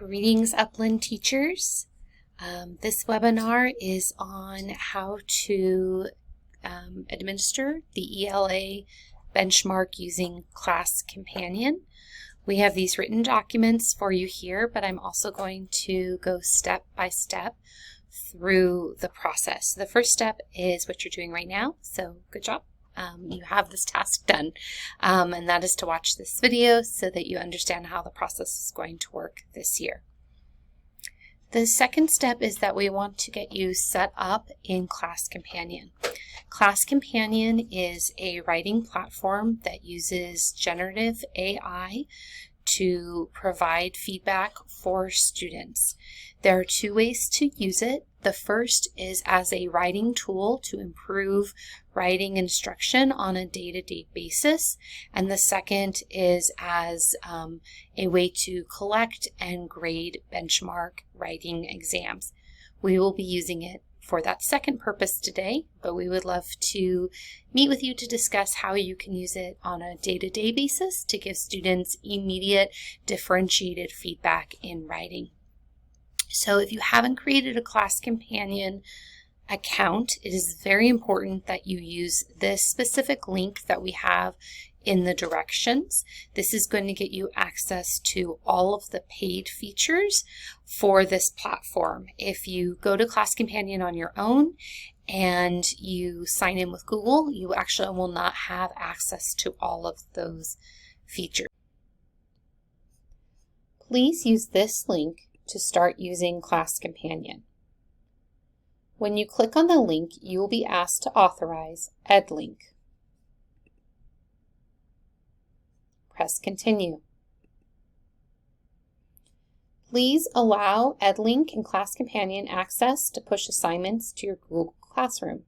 Greetings, Upland teachers. This webinar is on how to administer the ELA benchmark using Class Companion. We have these written documents for you here, but I'm also going to go step by step through the process. The first step is what you're doing right now, so good job. You have this task done, and that is to watch this video so that you understand how the process is going to work this year. The second step is that we want to get you set up in Class Companion. Class Companion is a writing platform that uses generative AI to provide feedback for students. There are two ways to use it. The first is as a writing tool to improve writing instruction on a day-to-day basis, and the second is as a way to collect and grade benchmark writing exams. We will be using it for that second purpose today, but we would love to meet with you to discuss how you can use it on a day-to-day basis to give students immediate differentiated feedback in writing. So if you haven't created a Class Companion account, it is very important that you use this specific link that we have in the directions. This is going to get you access to all of the paid features for this platform. If you go to Class Companion on your own and you sign in with Google, you actually will not have access to all of those features. Please use this link to start using Class Companion. When you click on the link, you will be asked to authorize EdLink. Press Continue. Please allow EdLink and Class Companion access to push assignments to your Google Classroom.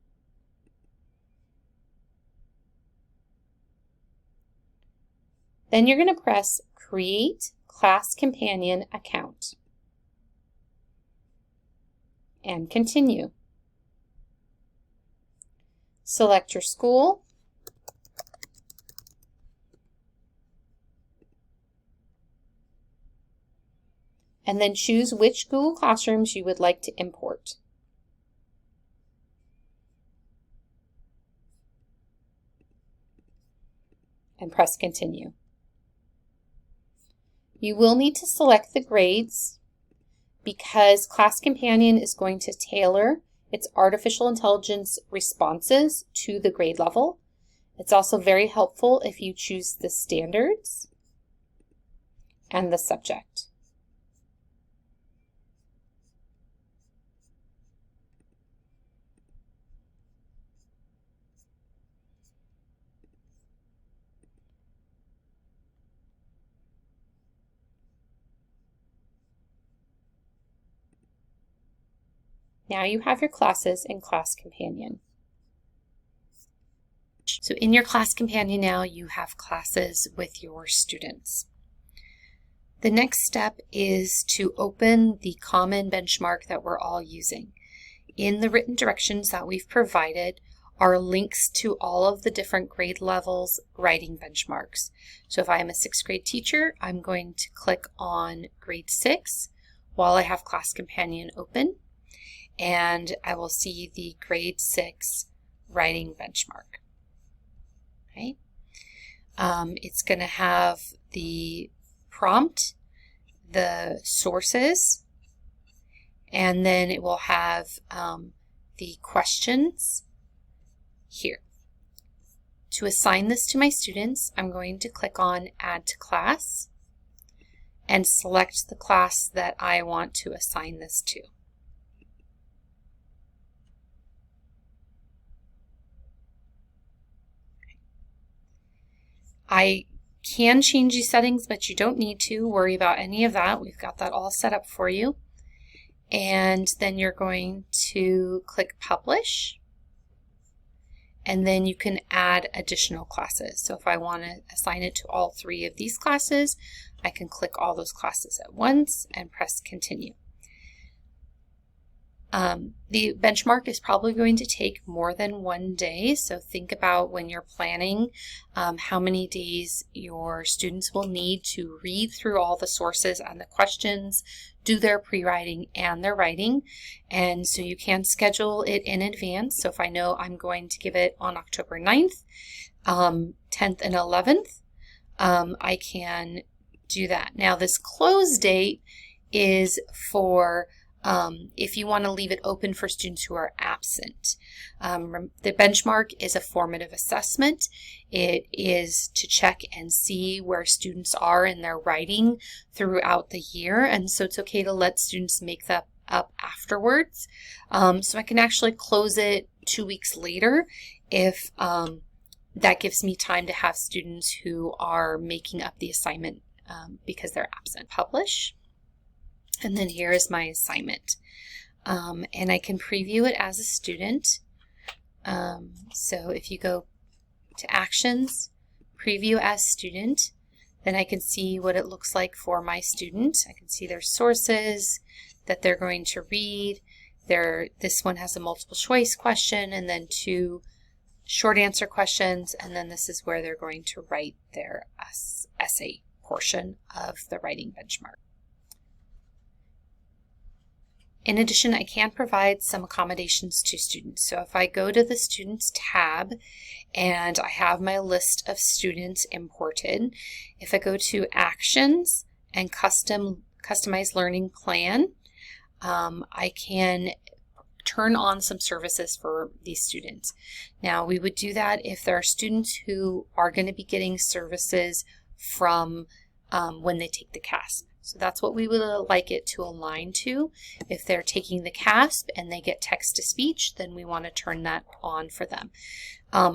Then you're going to press Create Class Companion Account and continue. Select your school and then choose which Google Classrooms you would like to import. And press Continue. You will need to select the grades because Class Companion is going to tailor its artificial intelligence responses to the grade level. It's also very helpful if you choose the standards and the subject. Now you have your classes in Class Companion. So in your Class Companion now, you have classes with your students. The next step is to open the common benchmark that we're all using. In the written directions that we've provided are links to all of the different grade levels writing benchmarks. So if I'm a 6th grade teacher, I'm going to click on grade 6 while I have Class Companion open, and I will see the grade 6 writing benchmark. Okay. It's going to have the prompt, the sources, and then it will have the questions here. To assign this to my students, I'm going to click on Add to Class and select the class that I want to assign this to. I can change these settings, but you don't need to worry about any of that. We've got that all set up for you. And then you're going to click Publish, and then you can add additional classes. So if I want to assign it to all 3 of these classes, I can click all those classes at once and press Continue. The benchmark is probably going to take more than 1 day, so think about when you're planning how many days your students will need to read through all the sources and the questions, do their pre-writing and their writing, and so you can schedule it in advance. So if I know I'm going to give it on October 9th, 10th and 11th, I can do that. Now this close date is for if you want to leave it open for students who are absent. The benchmark is a formative assessment. It is to check and see where students are in their writing throughout the year, and so it's okay to let students make that up afterwards. So I can actually close it 2 weeks later if that gives me time to have students who are making up the assignment because they're absent. Publish. And then here is my assignment. And I can preview it as a student. So if you go to Actions, Preview as Student, then I can see what it looks like for my student. I can see their sources that they're going to read. This one has a multiple choice question and then 2 short answer questions, and then this is where they're going to write their essay portion of the writing benchmark. In addition, I can provide some accommodations to students. So if I go to the Students tab and I have my list of students imported, if I go to Actions and Customize Learning Plan, I can turn on some services for these students. Now, we would do that if there are students who are going to be getting services from when they take the CASP. So that's what we would like it to align to. If they're taking the CASP and they get text-to-speech, then we want to turn that on for them.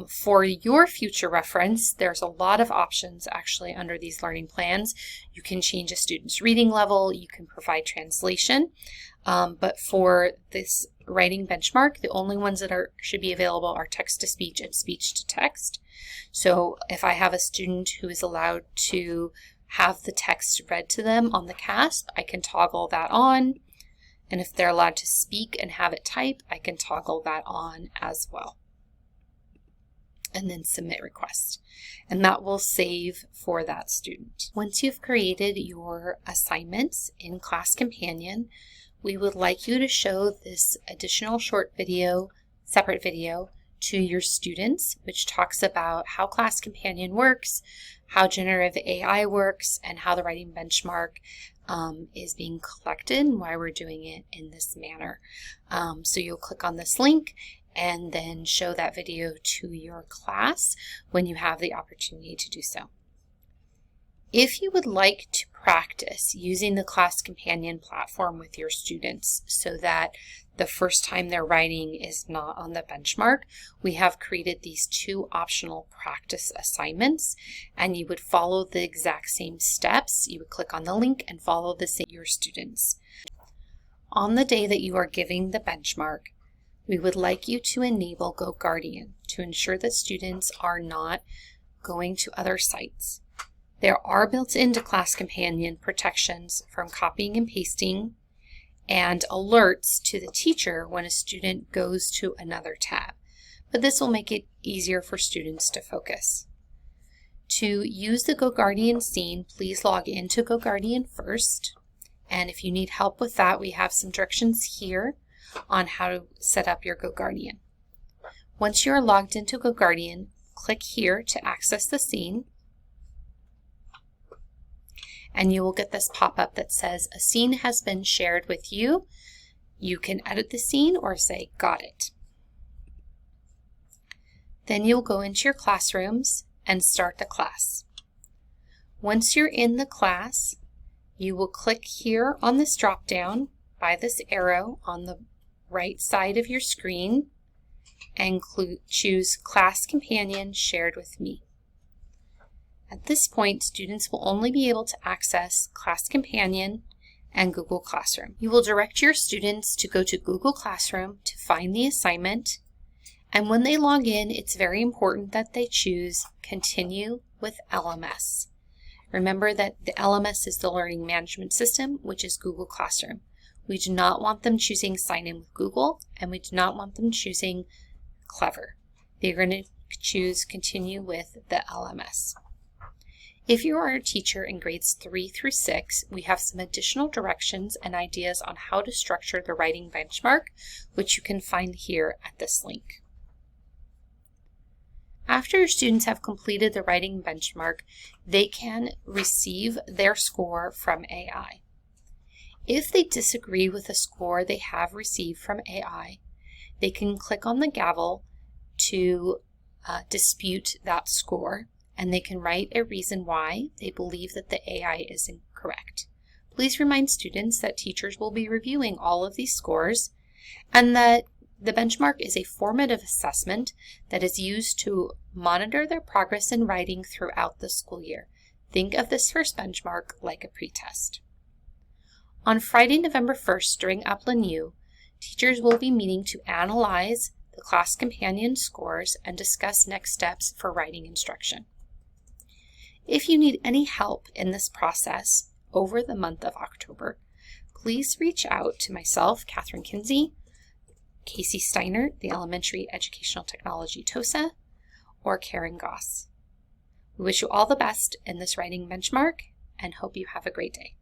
For your future reference, there's a lot of options actually under these learning plans. You can change a student's reading level, you can provide translation, but for this writing benchmark, the only ones that should be available are text-to-speech and speech-to-text. So if I have a student who is allowed to have the text read to them on the CASP, I can toggle that on. And if they're allowed to speak and have it type, I can toggle that on as well. And then submit request. And that will save for that student. Once you've created your assignments in Class Companion, we would like you to show this additional short video, separate video, to your students, which talks about how Class Companion works, how generative AI works, and how the writing benchmark is being collected and why we're doing it in this manner. So you'll click on this link and then show that video to your class when you have the opportunity to do so. If you would like to practice using the Class Companion platform with your students so that the first time they're writing is not on the benchmark, we have created these 2 optional practice assignments, and you would follow the exact same steps. You would click on the link and follow the same your students. On the day that you are giving the benchmark, we would like you to enable GoGuardian to ensure that students are not going to other sites. There are built into Class Companion protections from copying and pasting and alerts to the teacher when a student goes to another tab, but this will make it easier for students to focus. To use the GoGuardian scene, please log into GoGuardian first, and if you need help with that, we have some directions here on how to set up your GoGuardian. Once you are logged into GoGuardian, click here to access the scene, and you will get this pop-up that says a scene has been shared with you. You can edit the scene or say got it. Then you'll go into your classrooms and start the class. Once you're in the class, you will click here on this drop-down by this arrow on the right side of your screen and choose Class Companion Shared with Me. At this point, students will only be able to access Class Companion and Google Classroom. You will direct your students to go to Google Classroom to find the assignment, and when they log in, it's very important that they choose Continue with LMS. Remember that the LMS is the Learning Management System, which is Google Classroom. We do not want them choosing Sign In with Google, and we do not want them choosing Clever. They're going to choose Continue with the LMS. If you are a teacher in grades 3 through 6, we have some additional directions and ideas on how to structure the writing benchmark, which you can find here at this link. After your students have completed the writing benchmark, they can receive their score from AI. If they disagree with the score they have received from AI, they can click on the gavel to dispute that score, and they can write a reason why they believe that the AI is incorrect. Please remind students that teachers will be reviewing all of these scores and that the benchmark is a formative assessment that is used to monitor their progress in writing throughout the school year. Think of this first benchmark like a pretest. On Friday, November 1st, during Upland U, teachers will be meeting to analyze the class companion scores and discuss next steps for writing instruction. If you need any help in this process over the month of October, please reach out to myself, Catherine Kinsey, Casey Steiner, the Elementary Educational Technology TOSA, or Karen Goss. We wish you all the best in this writing benchmark and hope you have a great day.